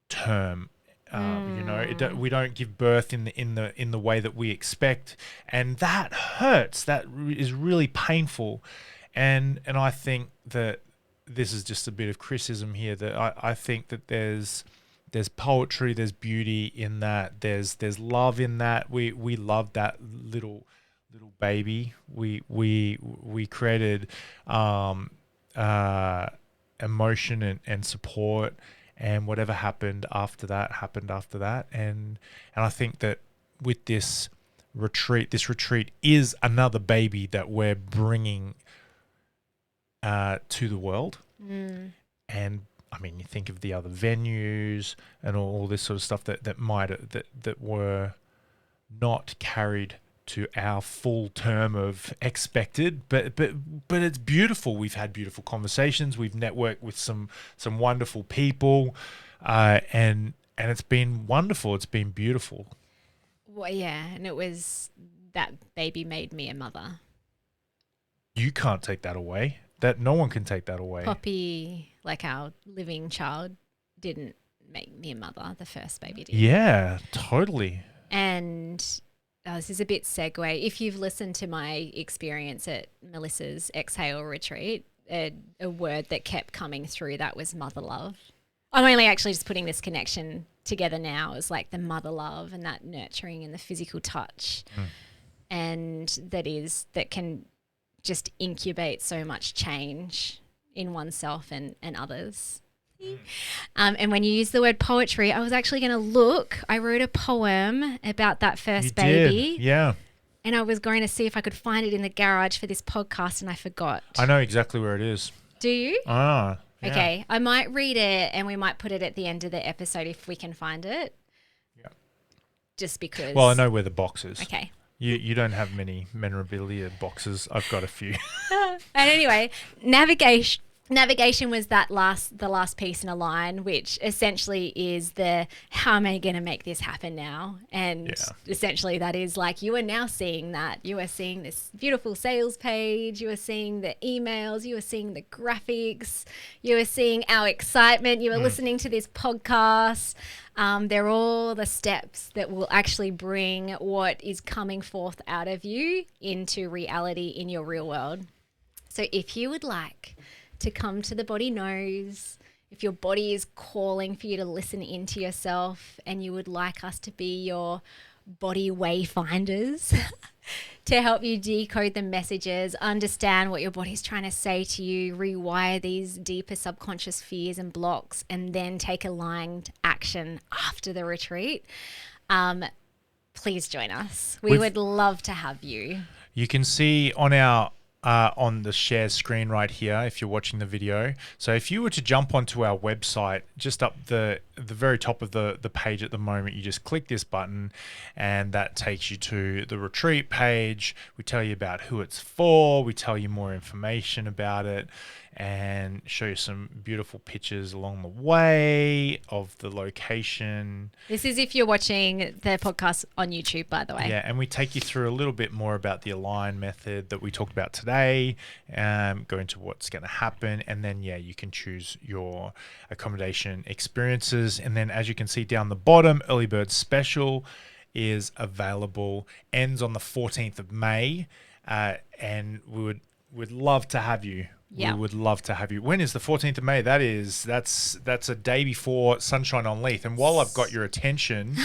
term. We don't give birth in the way that we expect, and that hurts. That is really painful, and I think that this is just a bit of criticism here. That I think that there's poetry, there's beauty in that, there's love in that. We love that little baby. We created emotion and support, and whatever happened after that. And I think that with this retreat is another baby that we're bringing to the world. And I mean, you think of the other venues and all this sort of stuff that were not carried to our full term of expected, but it's beautiful. We've had beautiful conversations. We've networked with some wonderful people, and it's been wonderful. It's been beautiful. Well, yeah, and it was that baby made me a mother. You can't take that away. That no one can take that away. Poppy, like our living child, didn't make me a mother. The first baby did. Yeah, totally. And this is a bit segue. If you've listened to my experience at Melissa's Exhale retreat, a word that kept coming through that was mother love. I'm only actually just putting this connection together now as like the mother love and that nurturing and the physical touch, and that can just incubate so much change in oneself and others. And when you use the word poetry, I was actually going to look. I wrote a poem about that first baby. Yeah. And I was going to see if I could find it in the garage for this podcast, and I forgot. I know exactly where it is. Do you? Yeah. Okay. I might read it, and we might put it at the end of the episode if we can find it. Yeah. Just because. Well, I know where the box is. Okay. You don't have many memorabilia boxes. I've got a few. And anyway, Navigation was the last piece in A.L.I.G.N, which essentially is how am I going to make this happen now? And essentially that is like, you are now seeing that. You are seeing this beautiful sales page. You are seeing the emails. You are seeing the graphics. You are seeing our excitement. You are listening to this podcast. They're all the steps that will actually bring what is coming forth out of you into reality in your real world. So if you would like to come to the Body Knows, if your body is calling for you to listen into yourself and you would like us to be your body wayfinders to help you decode the messages, understand what your body's trying to say to you, rewire these deeper subconscious fears and blocks, and then take aligned action after the retreat, please join us. We would love to have you. You can see on our on the share screen right here if you're watching the video. So if you were to jump onto our website, just up the very top of the page at the moment, you just click this button and that takes you to the retreat page. We tell you about who it's for, we tell you more information about it, and show you some beautiful pictures along the way of the location. This is if you're watching the podcast on YouTube, by the way. Yeah, and we take you through a little bit more about the A.L.I.G.N method that we talked about today, go into what's going to happen, and then, you can choose your accommodation experiences. And then as you can see down the bottom, Early Bird Special is available, ends on the 14th of May, and we'd love to have you. Yeah. We would love to have you. When is the 14th of May? That's a day before Sunshine on Leith. And while I've got your attention,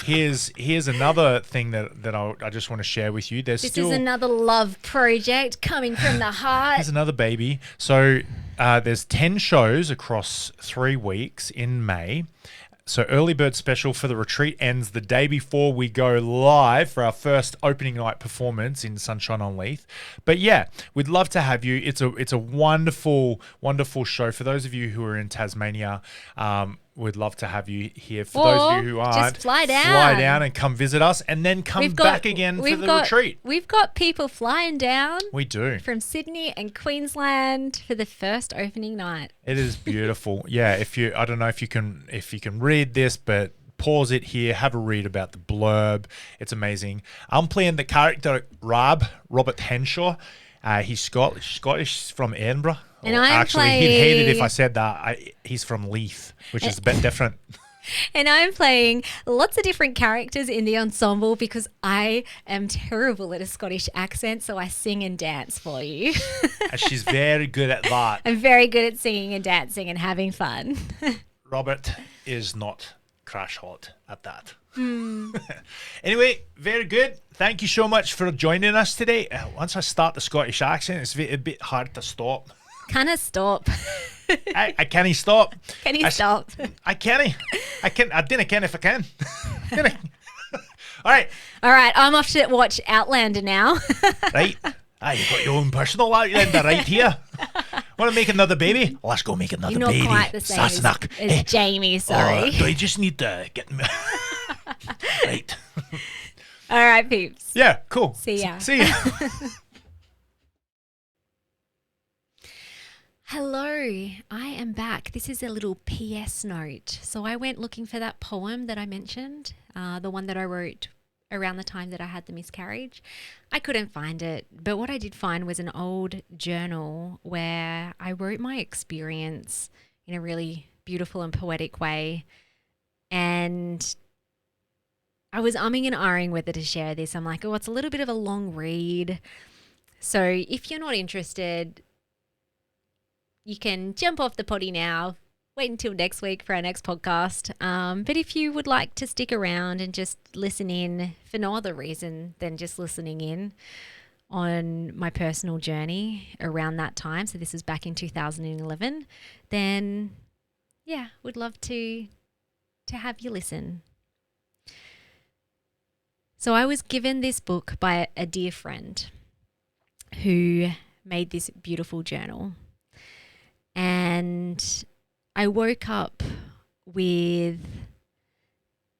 here's another thing that I just want to share with you. This is another love project coming from the heart. There's another baby. So there's 10 shows across 3 weeks in May. So Early Bird Special for the retreat ends the day before we go live for our first opening night performance in Sunshine on Leith. But we'd love to have you. It's a wonderful, wonderful show. For those of you who are in Tasmania, we'd love to have you here. For those of you who aren't, just fly down and come visit us, and then come back again for the retreat. We've got people flying down. We do. From Sydney and Queensland for the first opening night. It is beautiful. I don't know if you can read this, but pause it here, have a read about the blurb. It's amazing. I'm playing the character Robert Henshaw. He's Scottish from Edinburgh. And He'd hate it if I said that. He's from Leith, which is a bit different. And I'm playing lots of different characters in the ensemble because I am terrible at a Scottish accent, so I sing and dance for you. She's very good at that. I'm very good at singing and dancing and having fun. Robert is not crash hot at that. Anyway, very good. Thank you so much for joining us today. Once I start the Scottish accent, it's a bit hard to stop. Can I stop? I can't stop. Can you stop? I can't. I didn't can if I can. All right. I'm off to watch Outlander now. Right. You've got your own personal Outlander right here. Want to make another baby? Let's go make another baby. You're not quite the same as Jamie, sorry. Do I just need to get... Right. All right, peeps. Yeah, cool. See ya. See ya. Hello, I am back. This is a little PS note. So I went looking for that poem that I mentioned, the one that I wrote around the time that I had the miscarriage. I couldn't find it, but what I did find was an old journal where I wrote my experience in a really beautiful and poetic way. And I was umming and ahhing whether to share this. I'm like, oh, it's a little bit of a long read. So if you're not interested, you can jump off the potty now, wait until next week for our next podcast. But if you would like to stick around and just listen in for no other reason than just listening in on my personal journey around that time, so this is back in 2011, then yeah, would love to have you listen. So I was given this book by a dear friend who made this beautiful journal. And I woke up with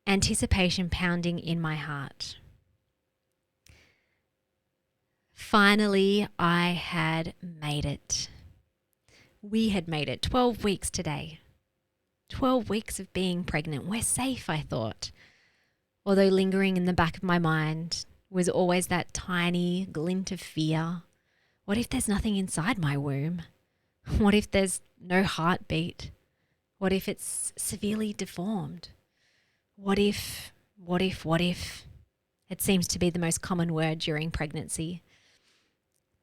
anticipation pounding in my heart. Finally, I had made it. We had made it. 12 weeks today. 12 weeks of being pregnant. We're safe, I thought. Although lingering in the back of my mind was always that tiny glint of fear. What if there's nothing inside my womb? What if there's no heartbeat? What if it's severely deformed? What if? It seems to be the most common word during pregnancy.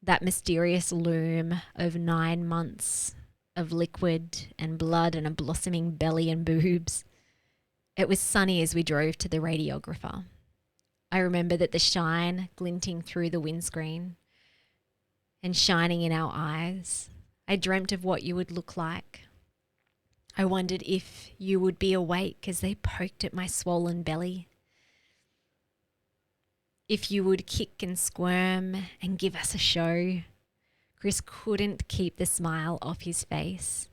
That mysterious loom of 9 months of liquid and blood and a blossoming belly and boobs. It was sunny as we drove to the radiographer. I remember that the shine glinting through the windscreen and shining in our eyes. I dreamt of what you would look like. I wondered if you would be awake as they poked at my swollen belly. If you would kick and squirm and give us a show. Chris couldn't keep the smile off his face,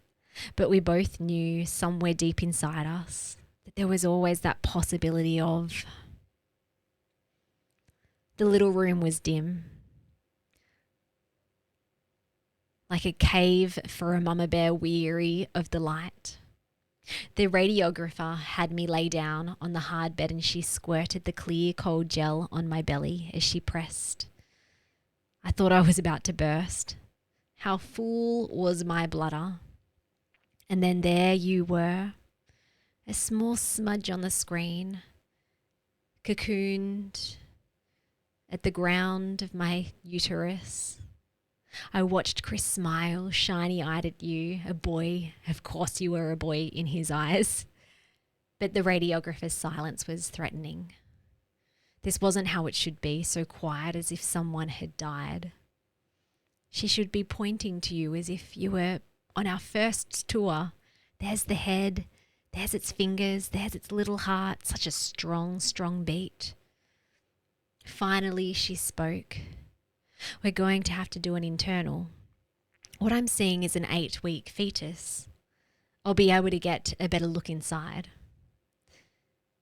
but we both knew somewhere deep inside us that there was always that possibility of. The little room was dim, like a cave for a mama bear weary of the light. The radiographer had me lay down on the hard bed and she squirted the clear cold gel on my belly as she pressed. I thought I was about to burst. How full was my bladder? And then there you were, a small smudge on the screen, cocooned at the ground of my uterus. I watched Chris smile, shiny-eyed at you, a boy. Of course you were a boy in his eyes. But the radiographer's silence was threatening. This wasn't how it should be, so quiet as if someone had died. She should be pointing to you as if you were on our first tour. There's the head, there's its fingers, there's its little heart, such a strong, strong beat. Finally, she spoke. We're going to have to do an internal. What I'm seeing is an 8-week fetus. I'll be able to get a better look inside.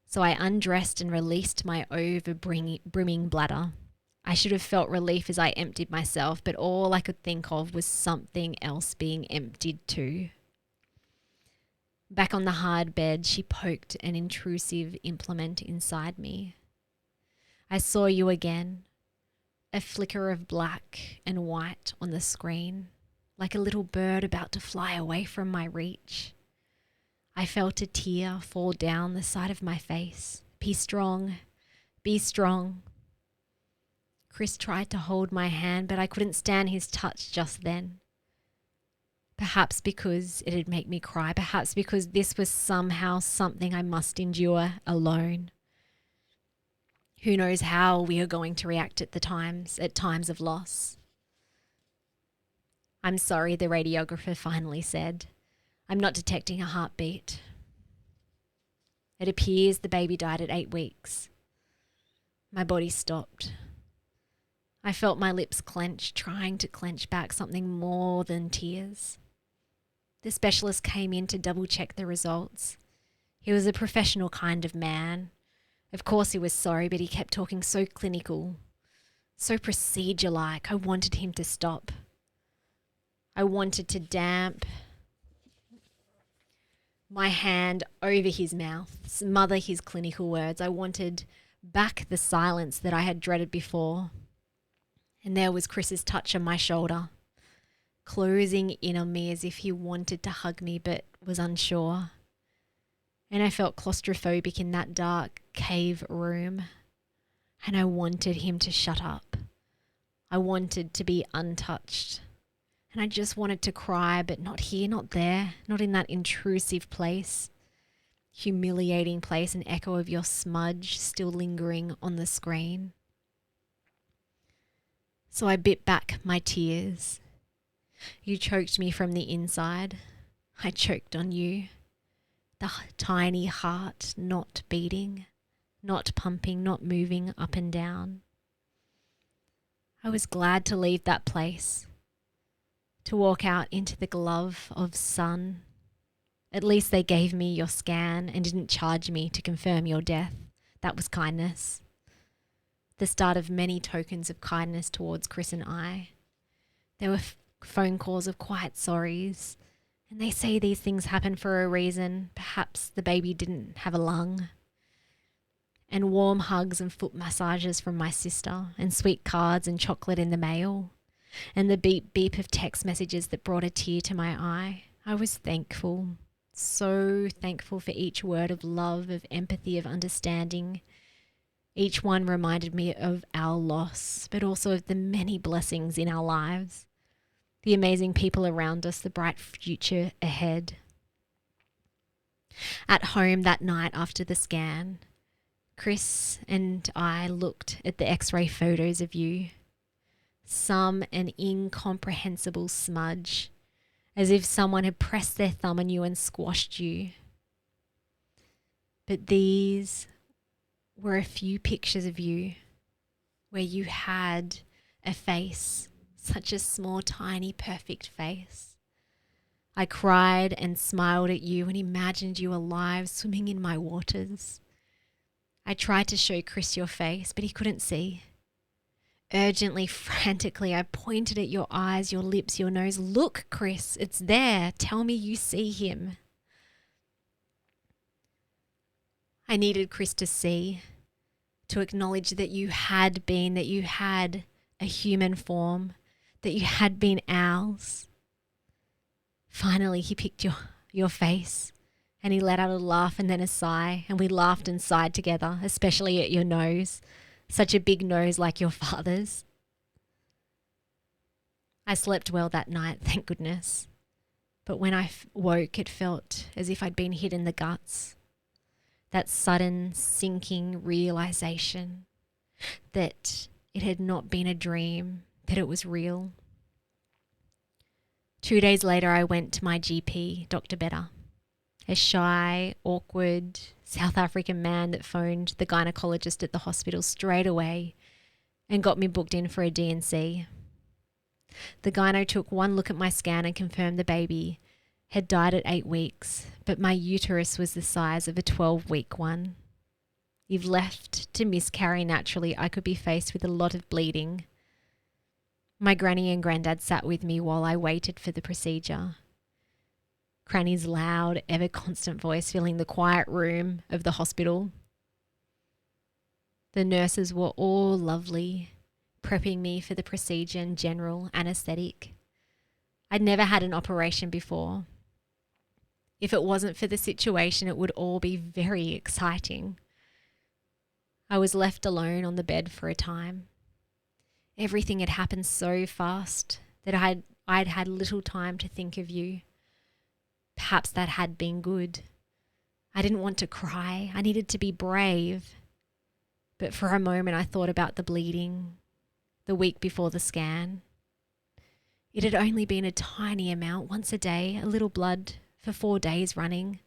So I undressed and released my over-brimming bladder. I should have felt relief as I emptied myself, but all I could think of was something else being emptied too. Back on the hard bed, she poked an intrusive implement inside me. I saw you again, a flicker of black and white on the screen, like a little bird about to fly away from my reach. I felt a tear fall down the side of my face. Be strong, be strong. Chris tried to hold my hand, but I couldn't stand his touch just then. Perhaps because it'd make me cry, perhaps because this was somehow something I must endure alone. Who knows how we are going to react at times of loss. I'm sorry, the radiographer finally said. I'm not detecting a heartbeat. It appears the baby died at 8 weeks. My body stopped. I felt my lips clench, trying to clench back something more than tears. The specialist came in to double check the results. He was a professional kind of man, Of course he was sorry, but he kept talking so clinical, so procedure-like. I wanted him to stop. I wanted to damp my hand over his mouth, smother his clinical words. I wanted back the silence that I had dreaded before. And there was Chris's touch on my shoulder, closing in on me as if he wanted to hug me but was unsure. And I felt claustrophobic in that dark cave room. And I wanted him to shut up. I wanted to be untouched. And I just wanted to cry, but not here, not there, not in that intrusive place, humiliating place, an echo of your smudge still lingering on the screen. So I bit back my tears. You choked me from the inside. I choked on you. The tiny heart not beating, not pumping, not moving up and down. I was glad to leave that place, to walk out into the glove of sun. At least they gave me your scan and didn't charge me to confirm your death. That was kindness. The start of many tokens of kindness towards Chris and I. There were phone calls of quiet sorries, and they say these things happen for a reason. Perhaps the baby didn't have a lung. And warm hugs and foot massages from my sister, and sweet cards and chocolate in the mail, and the beep beep of text messages that brought a tear to my eye. I was thankful, so thankful for each word of love, of empathy, of understanding. Each one reminded me of our loss, but also of the many blessings in our lives, the amazing people around us, the bright future ahead. At home that night after the scan, Chris and I looked at the X-ray photos of you. Some an incomprehensible smudge, as if someone had pressed their thumb on you and squashed you. But these were a few pictures of you where you had a face, such a small, tiny, perfect face. I cried and smiled at you and imagined you alive, swimming in my waters. I tried to show Chris your face, but he couldn't see. Urgently, frantically, I pointed at your eyes, your lips, your nose. Look, Chris, it's there. Tell me you see him. I needed Chris to see, to acknowledge that you had been, that you had a human form, that you had been ours. Finally, he picked your face and he let out a laugh and then a sigh, and we laughed and sighed together, especially at your nose. Such a big nose like your father's. I slept well that night, thank goodness. But when I woke, it felt as if I'd been hit in the guts. That sudden sinking realization that it had not been a dream, that it was real. 2 days later, I went to my GP, Dr. Better, a shy, awkward South African man that phoned the gynecologist at the hospital straight away and got me booked in for a D&C. The gyno took one look at my scan and confirmed the baby had died at 8 weeks, but my uterus was the size of a 12-week one. If left to miscarry naturally, I could be faced with a lot of bleeding. My granny and granddad sat with me while I waited for the procedure. Granny's loud, ever-constant voice filling the quiet room of the hospital. The nurses were all lovely, prepping me for the procedure and general anaesthetic. I'd never had an operation before. If it wasn't for the situation, it would all be very exciting. I was left alone on the bed for a time. Everything had happened so fast that I'd had little time to think of you. Perhaps that had been good. I didn't want to cry. I needed to be brave. But for a moment I thought about the bleeding, the week before the scan. It had only been a tiny amount, once a day, a little blood for 4 days running.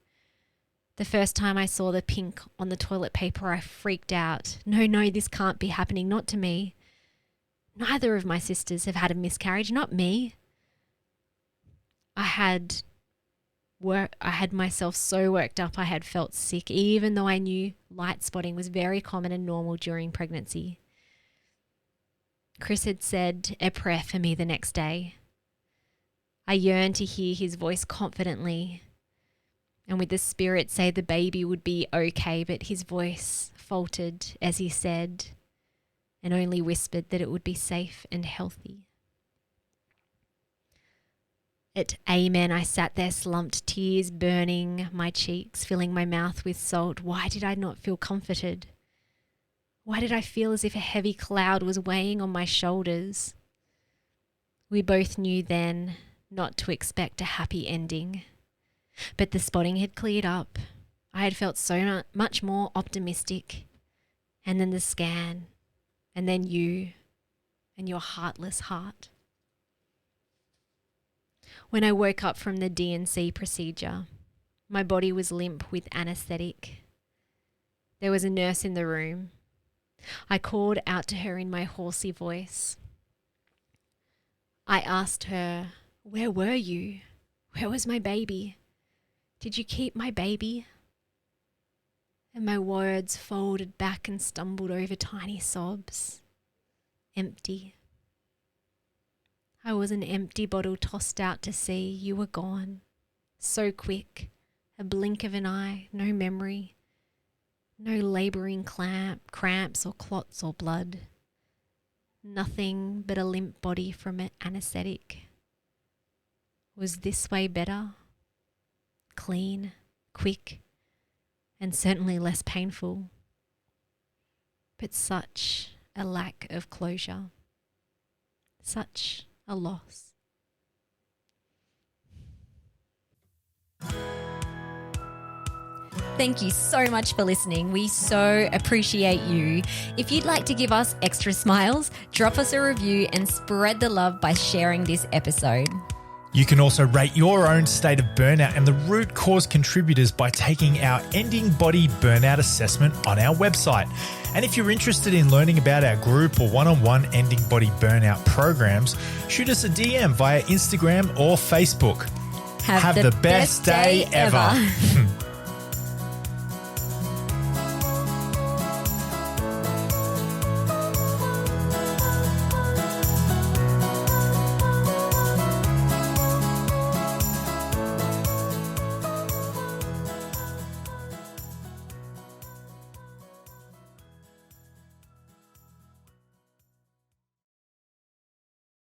The first time I saw the pink on the toilet paper, I freaked out. No, this can't be happening, not to me. Neither of my sisters have had a miscarriage, not me. I had I had myself so worked up I had felt sick, even though I knew light spotting was very common and normal during pregnancy. Chris had said a prayer for me the next day. I yearned to hear his voice confidently and with the spirit say the baby would be okay, but his voice faltered as he said and only whispered that it would be safe and healthy. At Amen, I sat there slumped, tears burning my cheeks, filling my mouth with salt. Why did I not feel comforted? Why did I feel as if a heavy cloud was weighing on my shoulders? We both knew then not to expect a happy ending. But the spotting had cleared up. I had felt so much more optimistic. And then the scan, and then you and your heartless heart. When I woke up from the D&C procedure, my body was limp with anaesthetic. There was a nurse in the room. I called out to her in my horsey voice. I asked her, "Where were you? Where was my baby? Did you keep my baby?" And my words folded back and stumbled over tiny sobs. Empty. I was an empty bottle tossed out to sea. You were gone. So quick. A blink of an eye. No memory. No labouring cramps or clots or blood. Nothing but a limp body from an anaesthetic. Was this way better? Clean, quick, and certainly less painful. But such a lack of closure. Such a loss. Thank you so much for listening. We so appreciate you. If you'd like to give us extra smiles, drop us a review and spread the love by sharing this episode. You can also rate your own state of burnout and the root cause contributors by taking our Ending Body Burnout Assessment on our website. And if you're interested in learning about our group or one-on-one Ending Body Burnout programs, shoot us a DM via Instagram or Facebook. Have the best day ever.